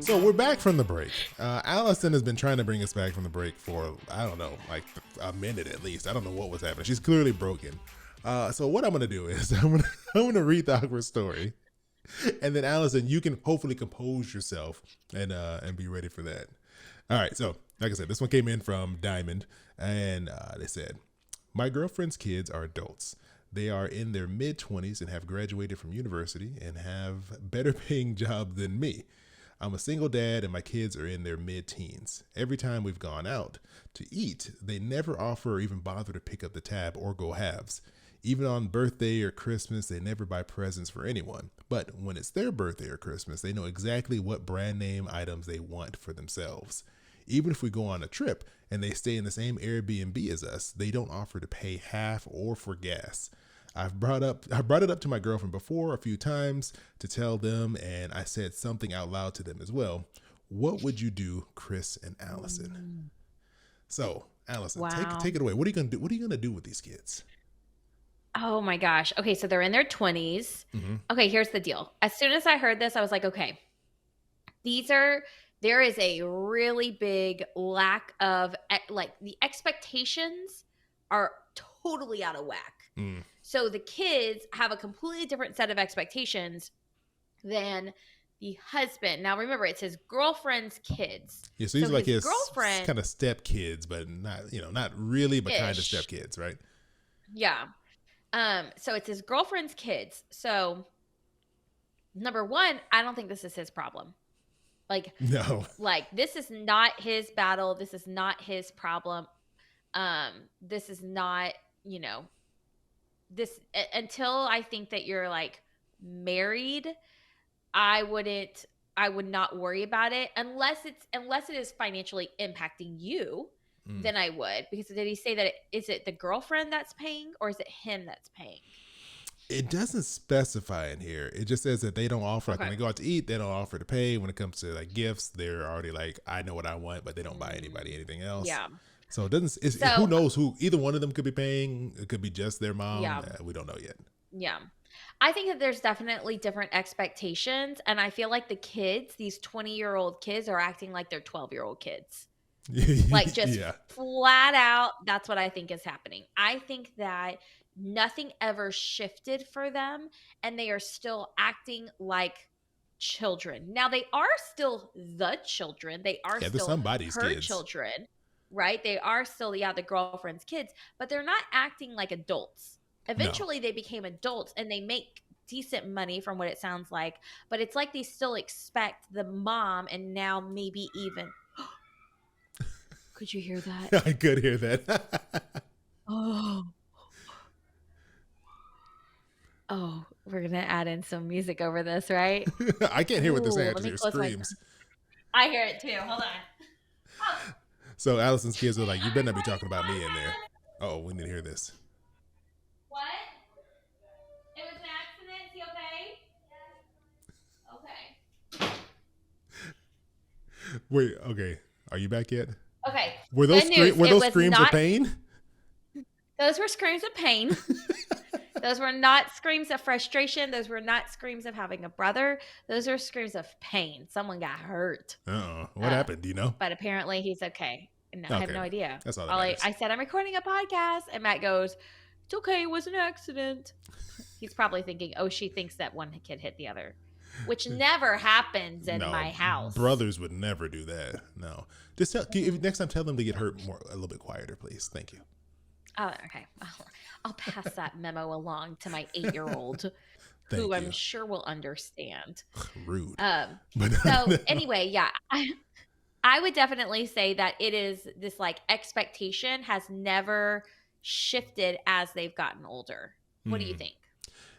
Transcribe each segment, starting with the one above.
So we're back from the break. Allison has been trying to bring us back from the break for, I don't know, like a minute at least. I don't know what was happening. She's clearly broken. So what I'm going to do is I'm gonna read the awkward story. And then Allison, you can hopefully compose yourself and be ready for that. All right. So like I said, this one came in from Diamond, and they said, my girlfriend's kids are adults. They are in their mid-20s and have graduated from university and have better paying jobs than me. I'm a single dad and my kids are in their mid-teens. Every time we've gone out to eat, they never offer or even bother to pick up the tab or go halves. Even on birthday or Christmas, they never buy presents for anyone. But when it's their birthday or Christmas, they know exactly what brand name items they want for themselves. Even if we go on a trip and they stay in the same Airbnb as us, they don't offer to pay half or for gas. I brought it up to my girlfriend before a few times to tell them, and I said something out loud to them as well. What would you do, Chris and Allison? So, Allison, Wow. take it away. What are you gonna do? What are you gonna do with these kids? Oh my gosh. Okay, so they're in their 20s. Mm-hmm. Okay, here's the deal. As soon as I heard this, I was like, okay, there is a really big lack of, like, the expectations are totally out of whack. Mm. So the kids have a completely different set of expectations than the husband. Now remember, it's his girlfriend's kids. Yeah, so he's like his girlfriend kind of step kids, but not really, but kind of ish. step kids, right? Yeah. So it's his girlfriend's kids. So number one, I don't think this is his problem. No. Like this is not his battle. This is not his problem. This is not, this until I think that you're like married, I would not worry about it unless it is financially impacting you. Then I would, because did he say that is it the girlfriend that's paying or is it him that's paying? It doesn't specify in here. It just says that they don't offer, like Okay. when they go out to eat, they don't offer to pay. When it comes to like gifts, they're already like, I know what I want, but they don't buy anybody anything else. Yeah. So it doesn't, So who knows who, either one of them could be paying. It could be just their mom. yeah. We don't know yet. Yeah. I think that there's definitely different expectations. And I feel like the kids, these 20-year-old kids, are acting like they're 12-year-old kids. Like just Yeah. flat out, that's what I think is happening. I think that nothing ever shifted for them and they are still acting like children. Now they are still the children. They are Yeah, they're still somebody's her kids. children, right? They are still, the girlfriend's kids, but they're not acting like adults. No. Eventually they became adults and they make decent money from what it sounds like, but it's like they still expect the mom and now maybe even could you hear that? I could hear that. Oh, we're gonna add in some music over this, right? I can't hear what they're saying. I Let just me hear close my. screams. I hear it too. Hold on. Oh, So Allison's kids are like, you I'm better not be recording talking the about me in there. podcast. Oh, we need to hear this. What? It was an accident. Is he okay? Okay. Wait, okay. Are you back yet? Okay. Were Good news. those screams of pain? Those were screams of pain. Those were not screams of frustration. Those were not screams of having a brother. Those are screams of pain. Someone got hurt. Uh-oh. What happened? Do you know? But apparently he's okay. No, I have no idea. That's all that All matters. I said, I'm recording a podcast. And Matt goes, it's okay. It was an accident. He's probably thinking, oh, she thinks that one kid hit the other, which never happens in my house. Brothers would never do that. No. Just next time, tell them to get hurt a little bit quieter, please. Thank you. Oh, okay. I'll pass that memo along to my 8-year-old, who you. I'm sure will understand. Rude. So anyway, yeah, I would definitely say that it is this like expectation has never shifted as they've gotten older. What do you think?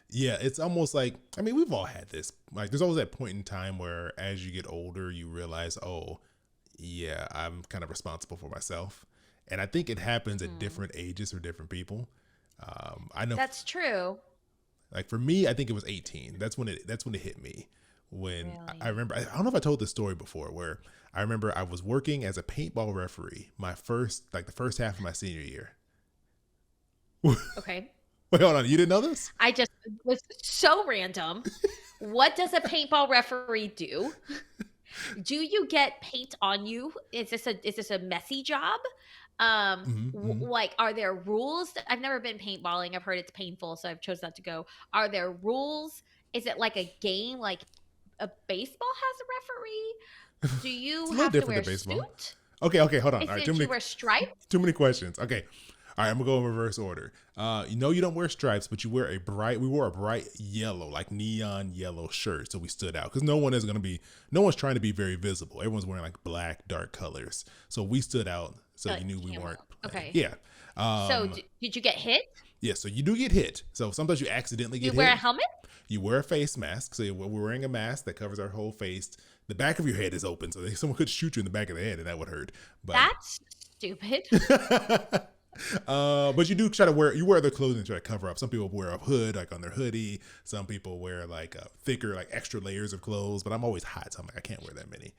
Yeah, it's almost like, I mean, we've all had this. Like, there's always that point in time where as you get older, you realize, oh, yeah, I'm kind of responsible for myself. And I think it happens at different ages for different people. I know that's true. Like for me, I think it was 18. That's when it hit me. When really? I remember, I don't know if I told this story before, where I remember I was working as a paintball referee the first half of my senior year. Okay. Wait, hold on. You didn't know this? I just was so random. What does a paintball referee do? Do you get paint on you? Is this a messy job? Hmm. Like, are there rules? I've never been paintballing. I've heard it's painful, so I've chosen not to go. Are there rules? Is it like a game, like a baseball has a referee? Do It's you a little have to different wear than a baseball. suit? Okay, hold on. Is All right, it, do you wear stripes? too many questions. Okay, all right, I'm gonna go in reverse order. You know you don't wear stripes, but you wear we wore a bright yellow, like neon yellow shirt, so we stood out because no one's trying to be very visible. Everyone's wearing like black, dark colors, so we stood out, so you Like knew we camo. weren't playing. Okay. Yeah, So um, did you get hit? yeah. So you do get hit. So sometimes you accidentally Do get you wear a hit. helmet? You wear a face mask, so we're wearing a mask that covers our whole face. The back of your head is open, so someone could shoot you in the back of the head, and that would hurt. But That's stupid. but you do try to wear the clothing to try to cover up. Some people wear a hood like on their hoodie. Some people wear like a thicker, like extra layers of clothes. But I'm always hot, so I'm like I can't wear that many.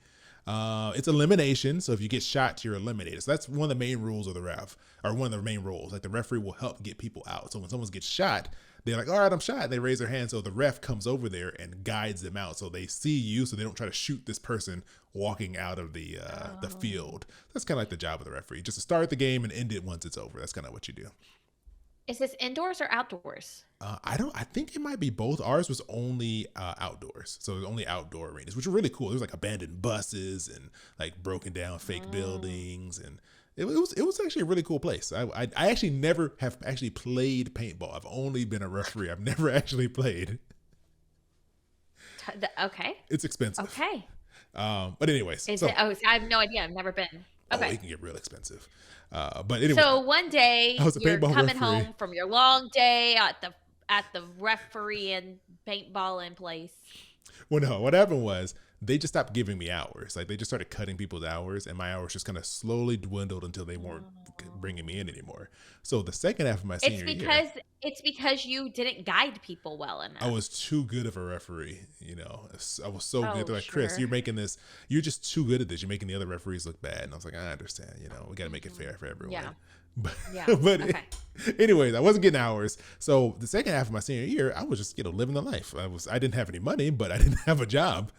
It's elimination, so if you get shot, you're eliminated. So that's one of the main rules of the ref, or one of the main roles. Like the referee will help get people out. So when someone gets shot, they're like, "All right, I'm shot." They raise their hand, so the ref comes over there and guides them out. So they see you, so they don't try to shoot this person walking out of the Oh. field. That's kind of like the job of the referee, just to start the game and end it once it's over. That's kind of what you do. Is this indoors or outdoors? I don't. I think it might be both. Ours was only outdoors, so it was only outdoor arenas, which were really cool. There was like abandoned buses and like broken down fake Oh. buildings, and it was actually a really cool place. I actually never have actually played paintball. I've only been a referee. I've never actually played. Okay. It's expensive. Okay. But anyways, Is it? so Oh, I have no idea. I've never been. oh, Okay. it can get real expensive. But anyways, So one I day was a you're paintball coming referee. home from your long day at the referee and paintball in place. Well, no, what happened was they just stopped giving me hours. Like they just started cutting people's hours, and my hours just kind of slowly dwindled until they weren't bringing me in anymore. So the second half of my It's senior year, because it's because you didn't guide people well I enough. was too good of a referee. I was so good. Oh, They're like, Chris, sure. you're making this. You're just too good at this. You're making the other referees look bad. And I was like, I understand. We got to make it Hmm. fair for Yeah. everyone. But, Yeah. but Okay. anyways, I wasn't getting hours. So the second half of my senior year, I was just living the life. I didn't have any money, but I didn't have a job.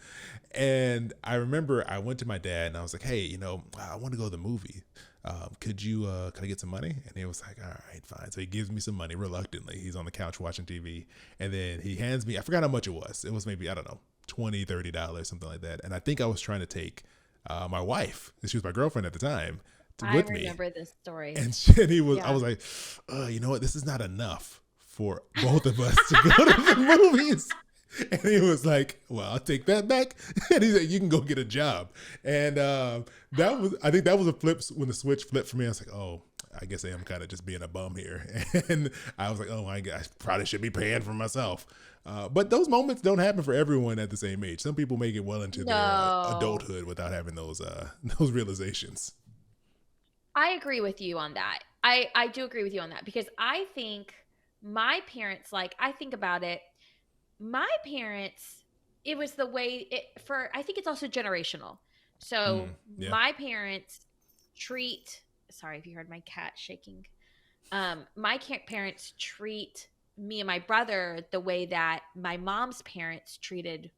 And I remember I went to my dad and I was like, hey, I want to go to the movie. Could I get some money? And he was like, all right, fine. So he gives me some money reluctantly. He's on the couch watching TV. And then he hands me, I forgot how much it was. It was maybe, I don't know, $20, $30, something like that. And I think I was trying to take my wife, she was my girlfriend at the time, I with me. remember this story. And I Yeah. was like, you know what? This is not enough for both of us to go to the movies. And he was like, well, I'll take that back. And he said, you can go get a job. And I think that was a flip when the switch flipped for me. I was like, oh, I guess I am kind of just being a bum here. And I was like, oh, I probably should be paying for myself. But those moments don't happen for everyone at the same age. Some people make it well into their No. adulthood without having those those realizations. I agree with you on that. I do agree with you on that because I think my parents, like, I think about it, my parents, it was the way I think it's also generational. So Yeah. my parents treat, sorry if you heard my cat shaking. My parents treat me and my brother the way that my mom's parents treated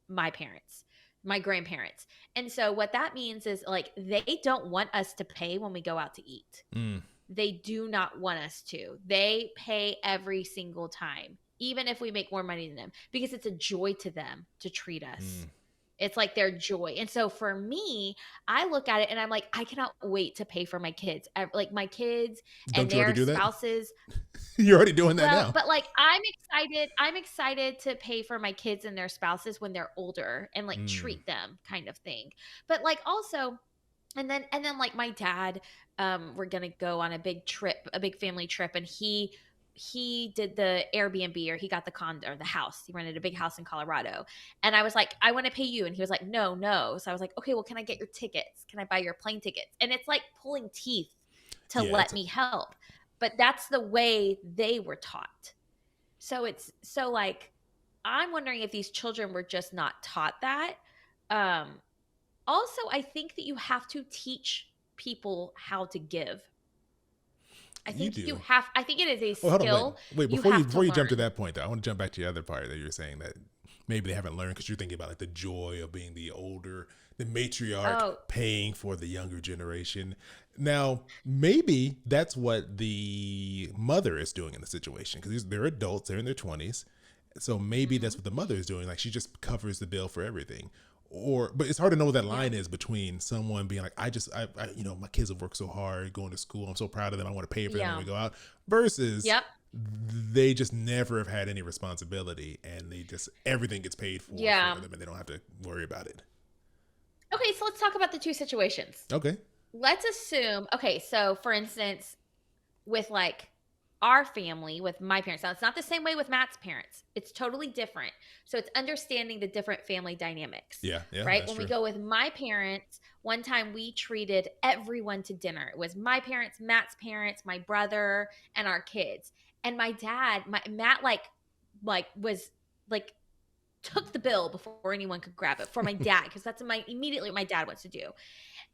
my parents, my grandparents. And so what that means is like they don't want us to pay when we go out to eat. Mm, They do not want us to. They pay every single time, even if we make more money than them, because it's a joy to them to treat us. mm. It's like their joy. And so for me, I look at it and I'm like, I cannot wait to pay for my kids. Like my kids and Don't you already their do that? spouses. You're already doing that Well, now. but like I'm excited to pay for my kids and their spouses when they're older and like Mm, treat them kind of thing. But like also and then like my dad, we're gonna go on a big trip, a big family trip, and he did the Airbnb, or he got the condo or the house. He rented a big house in Colorado. And I was like, I want to pay you. And he was like, no, no. So I was like, okay, well, can I get your tickets? Can I buy your plane tickets? And it's like pulling teeth to yeah, let me help. But that's the way they were taught. So it's so like I'm wondering if these children were just not taught that. Um, Also, I think that you have to teach people how to give. you do. I think it is a Oh, hold on, wait, skill wait. you Before you have to jump to learn. that point, though, I want to jump back to the other part that you were saying that maybe they haven't learned because you're thinking about like the joy of being the older, the matriarch Oh, paying for the younger generation. Now, maybe that's what the mother is doing in the situation because they're adults, they're in their 20s. So maybe that's mhm. what the mother is doing. Like she just covers the bill for everything. Or, but it's hard to know what that Yeah. line is between someone being like, my kids have worked so hard going to school. I'm so proud of them. I want to pay for them when Yeah. we go out versus Yep. they just never have had any responsibility and they just, everything gets paid for Yeah. them and they don't have to worry about it. Okay, so let's talk about the two situations. Okay. Let's assume, okay, so for instance, with like our family, with my parents, now it's not the same way with Matt's parents. It's totally different. So it's understanding the different family dynamics, Yeah. Yeah. right? That's When we true. go with my parents, one time we treated everyone to dinner. It was my parents, Matt's parents, my brother, and our kids. And my dad, Matt, like was like took the bill before anyone could grab it for my dad because that's immediately what my dad wants to do.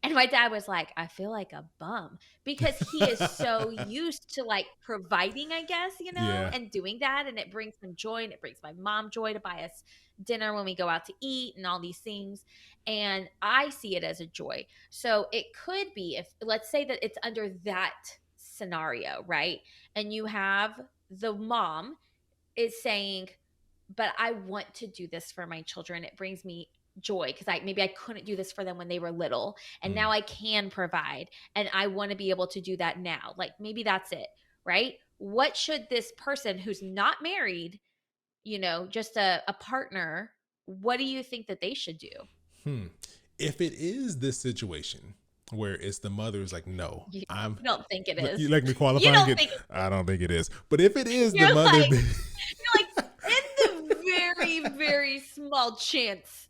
And my dad was like, I feel like a bum because he is so used to like providing, I guess, Yeah. and doing that. And it brings him joy and it brings my mom joy to buy us dinner when we go out to eat and all these things. And I see it as a joy. So it could be if, let's say that it's under that scenario, right? And you have the mom is saying, but I want to do this for my children. It brings me joy because I couldn't do this for them when they were little and Mm. now I can provide and I want to be able to do that now. Like maybe that's it, right? What should this person who's not married, just a partner, what do you think that they should do? Hmm. If it is this situation where it's the mother's like, no, You, I'm, you don't think it you is. like me You qualifying don't it? think it, I don't think it is. But if it is the you're mother, like you're like in the very very small chance.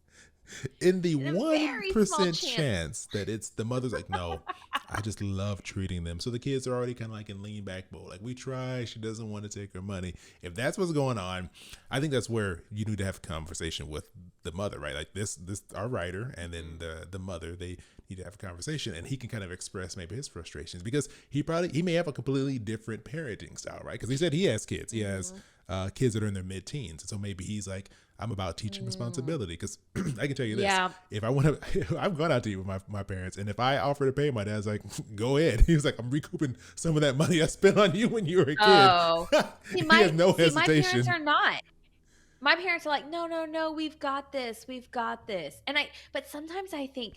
in the In a very small 1% chance. chance that it's the mother's like, no, I just love treating them. So the kids are already kind of like in lean back mode. Like we try, she doesn't want to take her money. If that's what's going on, I think that's where you need to have a conversation with the mother, right? Like this our writer and then the mother, they need to have a conversation and he can kind of express maybe his frustrations because he may have a completely different parenting style, right? Because he said he has kids. He has Mhm. kids that are in their mid-teens. And so maybe he's like, I'm about teaching Mm. responsibility because I can tell you this. Yeah. If I want to, I've gone out to eat with my parents, and if I offer to pay, my dad's like, go ahead. He was like, I'm recouping some of that money I spent on you when you were a kid. Oh. See, He has my no see, my parents hesitation. are not. My parents are like, "No, no, no, we've got this. We've got this." But sometimes I think,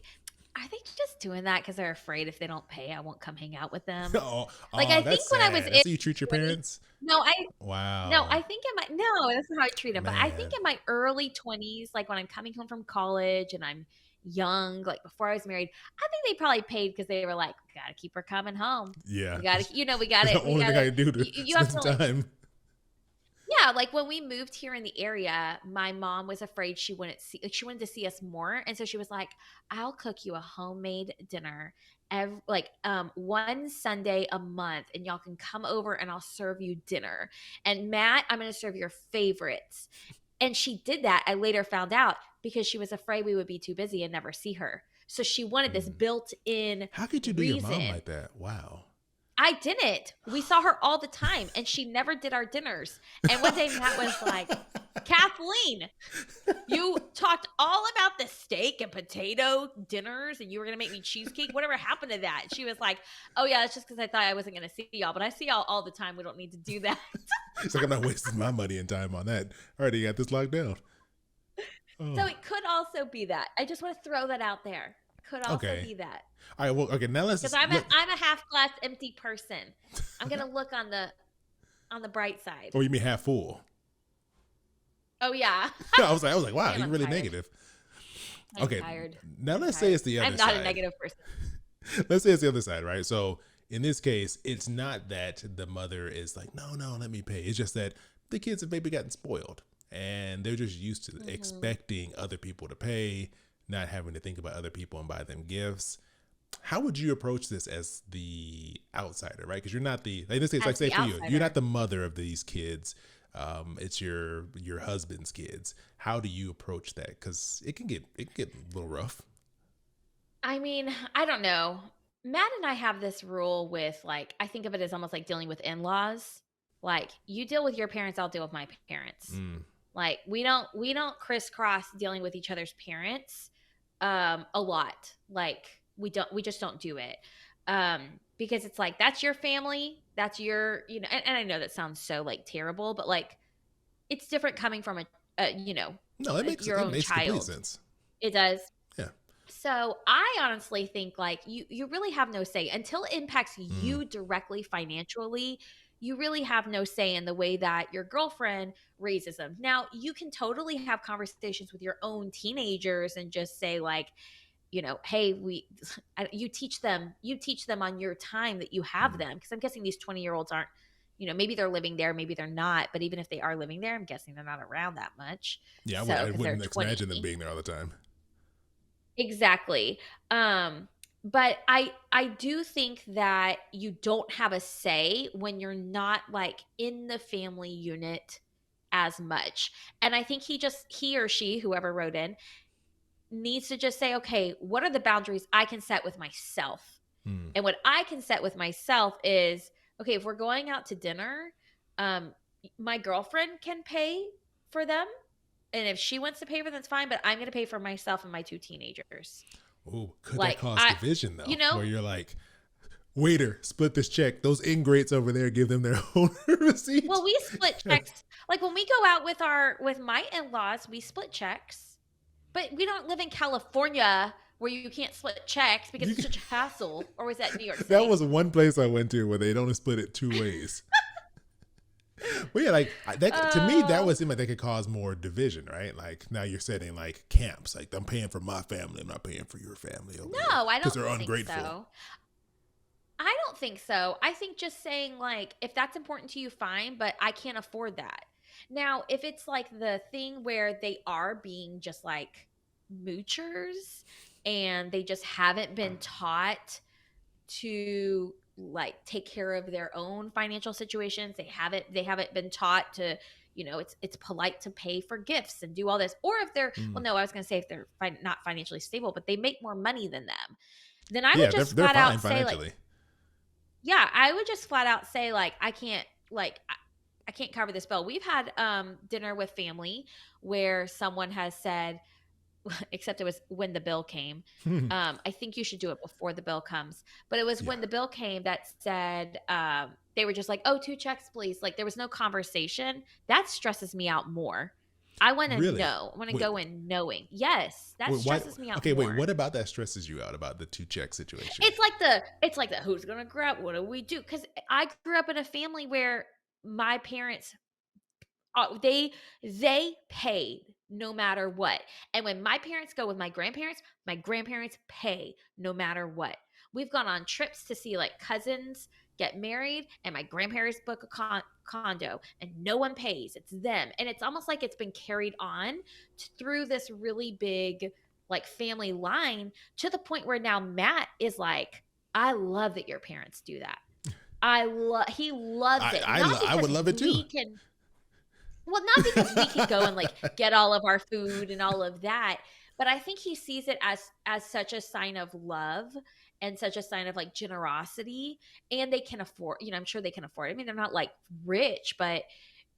are they just doing that because they're afraid if they don't pay, I won't come hang out with them? Oh, Like, oh, I that's think when I was sad. in That's how you treat your 20s, parents? no, Wow. I think in my no, that's not how I treat them. But I think Man. in my early 20s, like when I'm coming home from college and I'm young, like before I was married, I think they probably paid because they were like, "We gotta keep her coming home. Yeah. We gotta, we It's gotta, the we only thing I gotta." can do to You spend have some to like time. yeah, like when we moved here in the area, my mom was afraid she wanted to see us more. And so she was like, I'll cook you a homemade dinner one Sunday a month and y'all can come over and I'll serve you dinner. And Matt, I'm gonna serve your favorites. And she did that. I later found out because she was afraid we would be too busy and never see her. So she wanted this Hmm. built-in How could you do your mom reason. like that? Wow. I didn't. We saw her all the time and she never did our dinners. And one day Matt was like, Kathleen, you talked all about the steak and potato dinners and you were going to make me cheesecake. Whatever happened to that? She was like, oh, yeah, it's just because I thought I wasn't going to see y'all, but I see y'all all the time. We don't need to do that. It's like I'm not wasting my money and time on that. I already got this locked down. So Oh, it could also be that. I just want to throw that out there. Could also okay. be that. All right. Well, okay. Now let's Because just let. I'm a half glass empty person. I'm going to look on the bright side. Oh, you mean half full? Oh, yeah. I was like, wow, Man, you're I'm really tired. negative. I'm Okay. tired. Now I'm let's say tired. it's the I'm other not a side. negative person. Let's say it's the other side, right? So in this case, it's not that the mother is like, no, no, let me pay. It's just that the kids have maybe gotten spoiled and they're just used to Mhm. expecting other people to pay, not having to think about other people and buy them gifts. How would you approach this as the outsider, right? Because you're not the, like this case, like As say the for you, you're not outsider. the mother of these kids. It's your husband's kids. How do you approach that? Because it can get a little rough. I mean, I don't know. Matt and I have this rule with like I think of it as almost like dealing with in-laws. Like you deal with your parents, I'll deal with my parents. Mm. Like we don't crisscross dealing with each other's parents a lot. Like we just don't do it. Because it's like that's your family, that's your, and I know that sounds so like terrible, but like it's different coming from No, your it own makes complete child. sense. It does. Yeah. So I honestly think like you really have no say until it impacts Mm, you directly financially. You really have no say in the way that your girlfriend raises them. Now, you can totally have conversations with your own teenagers and just say like, hey, you teach them on your time that you have mm. them, because I'm guessing these 20-year-olds aren't, maybe they're living there, maybe they're not, but even if they are living there, I'm guessing they're not around that much. Yeah, So, I because they're wouldn't 20. imagine them being there all the time. Exactly. But I do think that you don't have a say when you're not like in the family unit as much. And I think he or she, whoever wrote in, needs to just say, okay, what are the boundaries I can set with myself? Mm. And what I can set with myself is, okay, if we're going out to dinner, um, my girlfriend can pay for them. And if she wants to pay for them, that's fine, but I'm going to pay for myself and my two teenagers. Oh, could that Like, cause division you though? know, Where you're like, waiter, split this check. Those ingrates over there, give them their own receipt. well, we split checks. Like when we go out with my in-laws, we split checks. But we don't live in California where you can't split checks because You it's can, such a hassle. Or was that New York that City? was one place I went to where they'd only split it two ways. Well, yeah, like that to me, that Uh, would seem like that could cause more division, right? Like now you're setting like camps, like I'm paying for my family, I'm not paying for your family over here no, I because don't they're think ungrateful. so. I don't think so. I think just saying like if that's important to you, fine, but I can't afford that. Now, if it's like the thing where they are being just like moochers and they just haven't been taught to like take care of their own financial situations, they haven't been taught to, it's polite to pay for gifts and do all this. Or if they're, well, Mm. no, I was going to say if they're not financially stable, but they make more money than them, then I would Yeah, just they're flat fine out say like, financially. yeah, I would just flat out say like I can't, like I can't cover this bill. We've had dinner with family where someone has said, except it was when the bill came. I think you should do it before the bill comes. But it was Yeah, when the bill came that said they were just like, "Oh, two checks, please." Like there was no conversation. That stresses me out more. I want to really. know. I want to Wait, go in knowing. Yes, that wait, why? stresses me out Okay, wait. more. What about that stresses you out about the two check situation? It's like the who's gonna grab. What do we do? Because I grew up in a family where my parents they paid no matter what. And when my parents go with my grandparents pay no matter what. We've gone on trips to see like cousins get married, and my grandparents book a condo, and no one pays. It's them, and it's almost like it's been carried on through this really big like family line to the point where now Matt is like, I love that your parents do that. He loves it, not I would because love it too. we can, well, not because we can go and like get all of our food and all of that, but I think he sees it as such a sign of love and such a sign of like generosity, and they can afford, I'm sure they can afford it. I mean, they're not like rich, but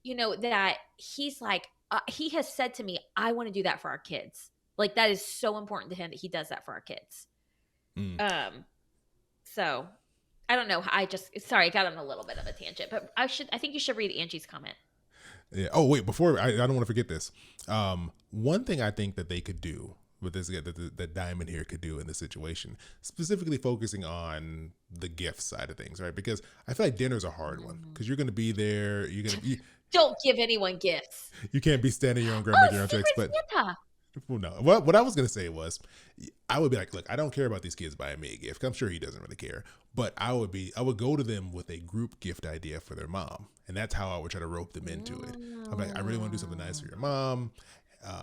that he's like he has said to me, I want to do that for our kids. Like that is so important to him that he does that for our kids. Mm. Um so I don't know. I just sorry, I got on a little bit of a tangent, but I think you should read Angie's comment. Yeah. Oh wait, before I don't want to forget this. One thing I think that they could do with this that Diamond here could do in this situation, specifically focusing on the gift side of things, right? Because I feel like dinner's a hard one Mhm. because you're gonna be there. Don't give anyone gifts. You can't be standing your own grandma Oh, your own checks, Secret but Santa. well, no. What I was gonna say was, I would be like, look, I don't care about these kids buying me a gift. I'm sure he doesn't really care, but I would go to them with a group gift idea for their mom, and that's how I would try to rope them into it. I'm like, I really want to do something nice for your mom.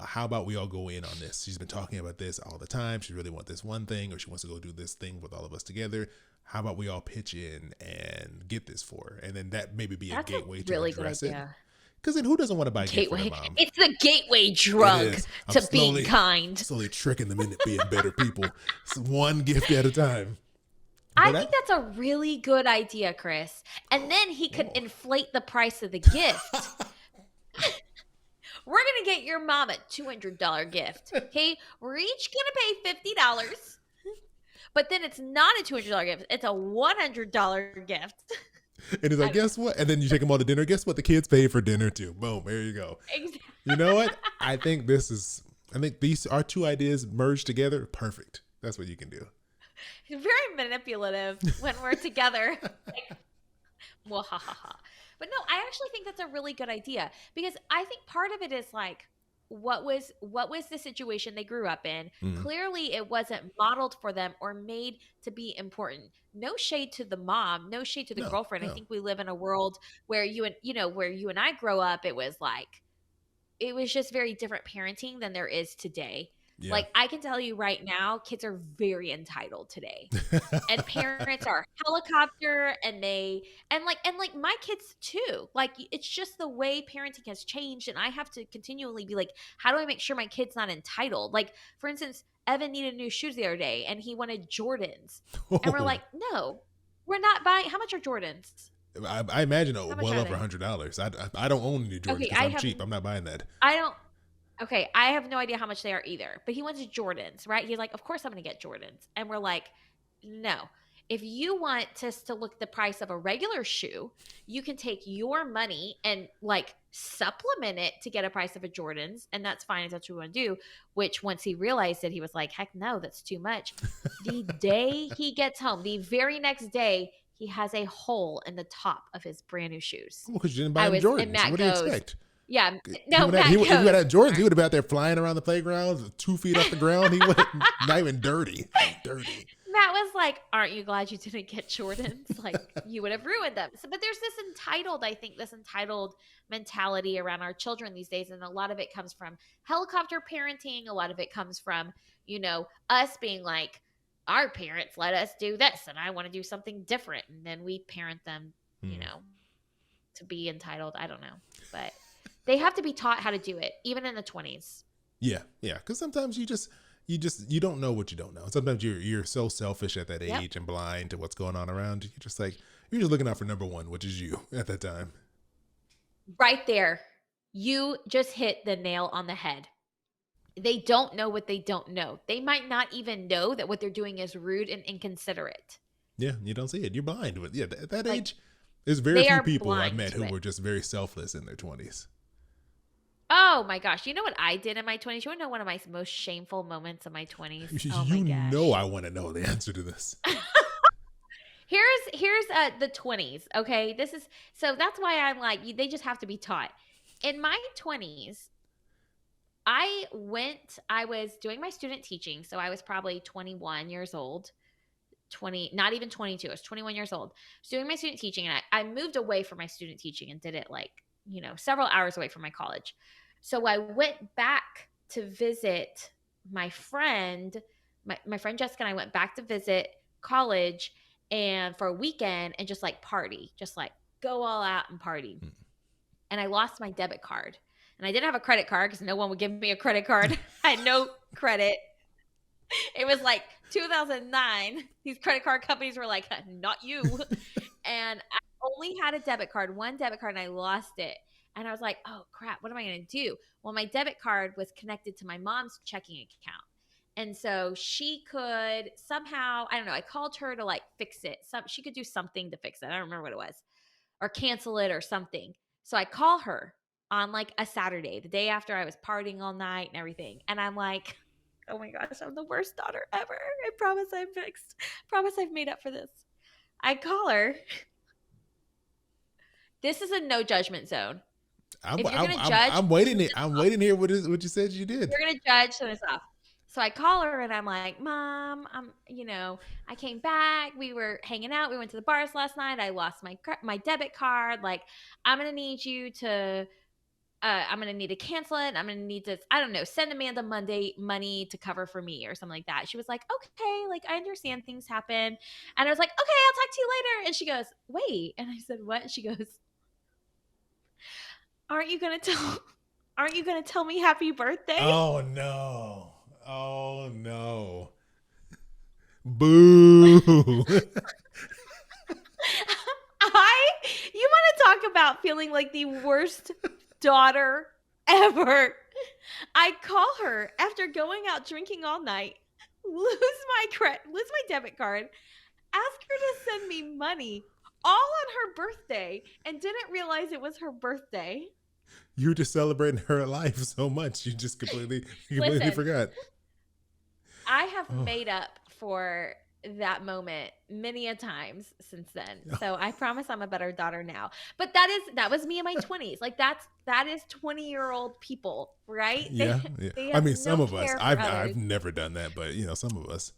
How about we all go in on this? She's been talking about this all the time. She really wants this one thing, or she wants to go do this thing with all of us together. How about we all pitch in and get this for her? And then that maybe be a That's a gateway to really good address it. idea. Because then who doesn't want to buy a gift for their Gateway. mom? It's the gateway It drug is. I'm to being kind. slowly tricking them into being better people. It's one gift at a time. I But think I, that's a really good idea, Chris. And then he could oh. inflate the price of the gift. we're gonna get your mom a $200 gift. Okay, we're each gonna pay $50, but then it's not a $200 gift; it's a $100 gift. And he's I like, don't know. guess what? And then you take them all to dinner. Guess what? The kids pay for dinner too. Boom. There you go. Exactly. You know what? I think these are two ideas merged together. Perfect. That's what you can do. Very manipulative when we're together. Like, Mwahaha. But no, I actually think that's a really good idea because I think part of it is like what was the situation they grew up in? Mm. Clearly it wasn't modeled for them or made to be important. No shade to the mom, no shade to the No, girlfriend. I no. think we live in a world where where you and I grow up, it was just very different parenting than there is today. Yeah. Like I can tell you right now, kids are very entitled today. And parents are helicopter and like my kids too. Like it's just the way parenting has changed and I have to continually be like, how do I make sure my kid's not entitled? Like for instance, Evan needed new shoes the other day and he wanted Jordans. And we're Oh, like, "No. We're not buying. How much are Jordans? I imagine How much well are over they?" $100. I don't own any Jordans Okay, because I'm cheap. I'm not buying that. I don't Okay, I have no idea how much they are either. But he wants Jordans, right? He's like, "Of course I'm going to get Jordans." And we're like, "No. If you want us to look the price of a regular shoe, you can take your money and like supplement it to get a price of a Jordans, and that's fine if that's what you want to do." Which once he realized it, he was like, "Heck no, that's too much." The day he gets home, the very next day, he has a hole in the top of his brand new shoes. Well, because you didn't buy I him was and Jordans. Matt What do you goes, expect? yeah, He no, would have, he Matt would, if he would goes, have had Jordans, he would have been out there flying around the playground 2 feet off the ground. He would not even dirty. Dirty. Matt was like, "Aren't you glad you didn't get Jordans? Like, you would have ruined them." So, but there's this entitled mentality around our children these days. And a lot of it comes from helicopter parenting. A lot of it comes from, us being like, our parents let us do this and I want to do something different. And then we parent them, to be entitled. I don't know. But they have to be taught how to do it, even in the 20s. Yeah, yeah. Because sometimes you don't know what you don't know. Sometimes you're so selfish at that Yep. age and blind to what's going on around you. You're just looking out for number one, which is you at that time. Right there. You just hit the nail on the head. They don't know what they don't know. They might not even know that what they're doing is rude and inconsiderate. Yeah, you don't see it. You're blind. But yeah, at that Like age, there's very they few are people I've blind met to who it. were just very selfless in their 20s. Oh my gosh. You know what I did in my 20s? You want to know one of my most shameful moments of my 20s? Oh my You gosh. know I want to know the answer to this. Here's the 20s, okay? So that's why I'm like they just have to be taught. In my 20s, I was doing my student teaching, so I was probably 21 years old. 20, not even 22. I was 21 years old. I was doing my student teaching and I moved away from my student teaching and did it like, several hours away from my college. So I went back to visit my friend, my friend Jessica and I went back to visit college and for a weekend and just like party, just like go all out and party. And I lost my debit card. And I didn't have a credit card because no one would give me a credit card. I had no credit. It was like 2009. These credit card companies were like, "Not you." And I only had a debit card, one debit card, and I lost it. And I was like, "Oh crap, what am I going to do?" Well, my debit card was connected to my mom's checking account. And so she could somehow, I don't know, I called her to like fix it. She could do something to fix it. I don't remember what it was, or cancel it or something. So I call her on like a Saturday, the day after I was partying all night and everything. And I'm like, "Oh my gosh, I'm the worst daughter ever. I promise I'm fixed. Promise I've made up for this." I call her. This is a no judgment zone. If you're going to judge, I'm waiting. I'm waiting here. What you said you did? you're going to judge, turn this off. So I call her and I'm like, "Mom, I came back. We were hanging out. We went to the bars last night. I lost my debit card. Like, I'm going to need you to I'm going to need to cancel it. I'm going to need to, I don't know, send Amanda Monday money to cover for me or something like that." She was like, "Okay, like I understand things happen." And I was like, "Okay, I'll talk to you later." And she goes, "Wait." And I said, "What?" She goes, Aren't you going to tell me happy birthday?" Oh no! Oh no! Boo! You want to talk about feeling like the worst daughter ever. I call her after going out drinking all night, lose my debit card, ask her to send me money all on her birthday, and didn't realize it was her birthday. You were just celebrating her life so much, you just completely Listen, forgot. I have Oh, made up for that moment many a times since then. So I promise I'm a better daughter now. But that was me in my 20s. Like that is 20-year-old people, right? yeah, yeah. They I have mean, some no of us. care for I've others. never done that, but some of us.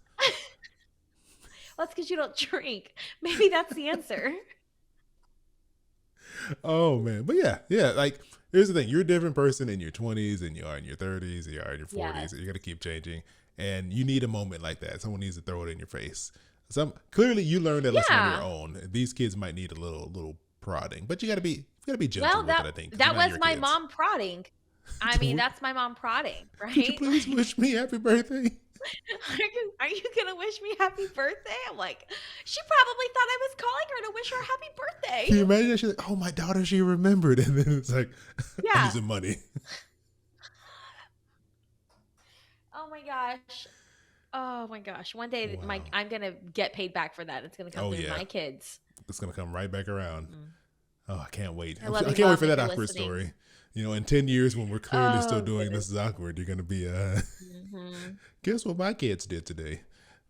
Well, that's because you don't drink. Maybe that's the answer. Oh man, but yeah, yeah. Like, here's the thing: you're a different person in your 20s, and you are in your 30s, and you are in your Yes. 40s. And you're gonna keep changing, and you need a moment like that. Someone needs to throw it in your face. Clearly you learned that lesson on your Yeah. own. These kids might need a little prodding, but you gotta be gentle Well, with that it. I think, because they're that not was your my kids. mom prodding. I mean, that's my mom prodding, Could you right? please wish me happy birthday? Are you gonna wish me happy birthday? I'm like, she probably thought I was calling her to wish her happy Can birthday. you imagine that? She's like, "Oh, my daughter, she remembered," and then it's like, "I need Yeah. some money." Oh my gosh. Oh my gosh. One day Wow. I'm gonna get paid back for that. It's gonna come Oh through yeah, my kids. it's gonna come right back around. Mm. Oh, I can't wait. I love I you, can't wait mom, for if that you're awkward listening. story. In 10 years when we're clearly still Oh doing goodness. this is awkward, you're gonna be Hmm. guess what my kids did today.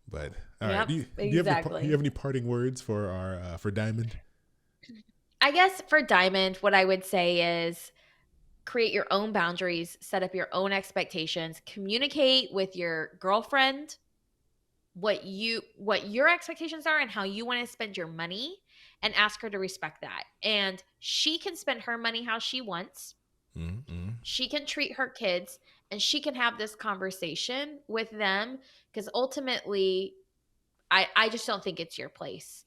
But all right, Yep, do you exactly. have any parting words for our for Diamond? I guess for Diamond, what I would say is create your own boundaries, set up your own expectations, communicate with your girlfriend what your expectations are and how you want to spend your money, and ask her to respect that. And she can spend her money how she wants. Mm-hmm. She can treat her kids, and she can have this conversation with them, because ultimately I just don't think it's your place.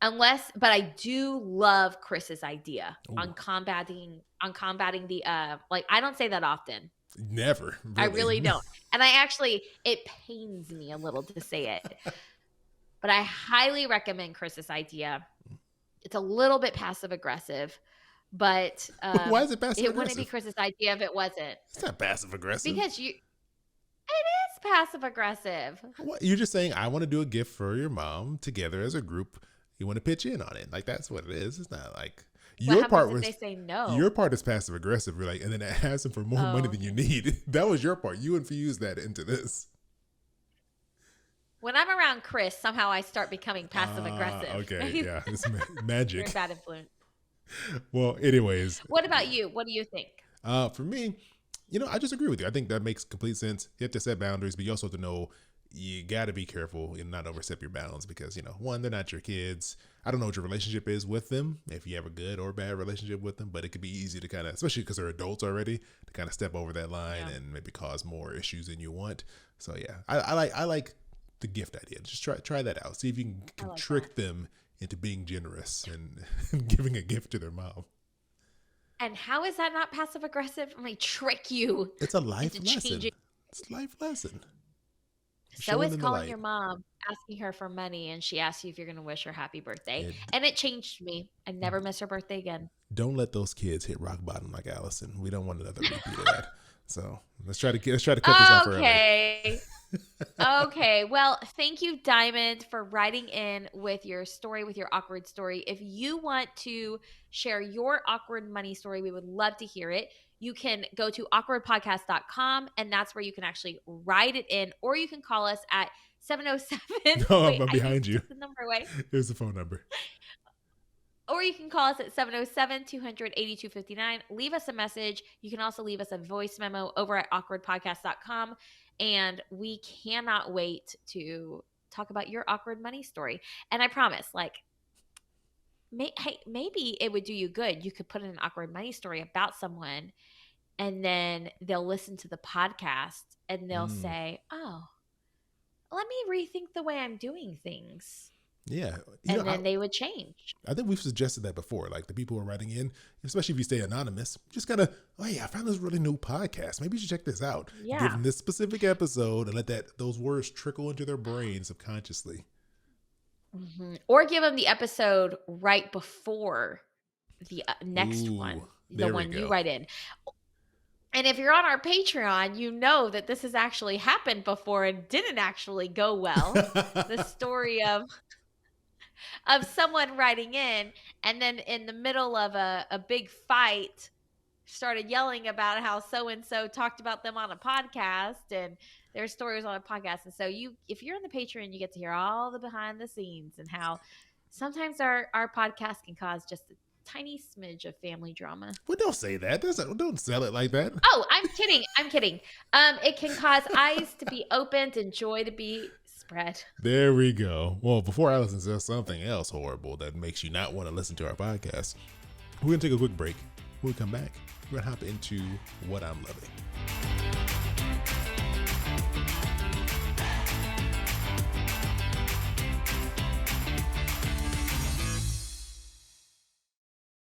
Unless, but I do love Chris's idea Ooh, on combating the like, I don't say that often. never I really. really don't. And I actually, it pains me a little to say it, but I highly recommend Chris's idea. It's a little bit passive aggressive, but Why is it passive it wouldn't be aggressive? Chris's idea if it wasn't. It's not passive aggressive. Because it is passive aggressive. What, you're just saying I want to do a gift for your mom together as a group. You want to pitch in on it. Like, that's what it is. It's not like What your happens part if they was say no? your part is passive aggressive. You're like, and then asking for more money Oh, than you okay. need. That was your part. You infused that into this. When I'm around Chris, somehow I start becoming passive aggressive. Okay, Maybe yeah, it's you're a magic. bad influence. Well, anyways, What about you? What do you think? for me, I just agree with you. I think that makes complete sense. You have to set boundaries, but you also have to know you got to be careful and not overstep your bounds because, one, they're not your kids. I don't know what your relationship is with them, if you have a good or bad relationship with them, but it could be easy to kind of, especially because they're adults already, to kind of step over that line Yeah, and maybe cause more issues than you want. So yeah, I like the gift idea. Just try that out. See if you can, I can like that. trick them into being generous and, and giving a gift to their mom. And how is that not passive aggressive? I'm like, trick you It's a life into lesson. changing. It's a life lesson. So Showing is them the calling light. your mom, asking her for money, and she asks you if you're going to wish her happy birthday. It, And it changed me. I never miss her birthday again. don't let those kids hit rock bottom like Allison. We don't want another repeat of that. So let's try to cut this off early. Okay. Okay. Well, thank you, Diamond, for writing in with your story, with your awkward story. If you want to share your awkward money story, we would love to hear it. You can go to awkwardpodcast.com, and that's where you can actually write it in, or you can call us at 707. No, Wait, I'm I think behind you you. took the number away. Here's the phone number. Or you can call us at 707 200 8259. Leave us a message. You can also leave us a voice memo over at awkwardpodcast.com. And we cannot wait to talk about your awkward money story. And I promise, like, hey, maybe it would do you good. You could put in an awkward money story about someone, and then they'll listen to the podcast and they'll Mm, say, oh, let me rethink the way I'm doing things. yeah, And then they would change. I think we've suggested that before. Like the people who are writing in, especially if you stay anonymous, just kind of, oh yeah, I found this really new podcast. Maybe you should check this out. Give Yeah. them this specific episode and let those words trickle into their brain subconsciously. Or give them the episode right before the next one, Ooh, the there we one you go. write in. And if you're on our Patreon, you know that this has actually happened before and didn't actually go well. The story of someone writing in and then in the middle of a big fight started yelling about how so and so talked about them on a podcast and their stories on a podcast. And so if you're on the Patreon, you get to hear all the behind the scenes and how sometimes our podcast can cause just a tiny smidge of family drama. Well, don't say that. Don't sell it like that. Oh, I'm kidding. I'm kidding. It can cause eyes to be opened and joy to be spread. There we go. Well, before Allison says something else horrible that makes you not want to listen to our podcast, we're going to take a quick break. When we come back, we're going to hop into what I'm loving.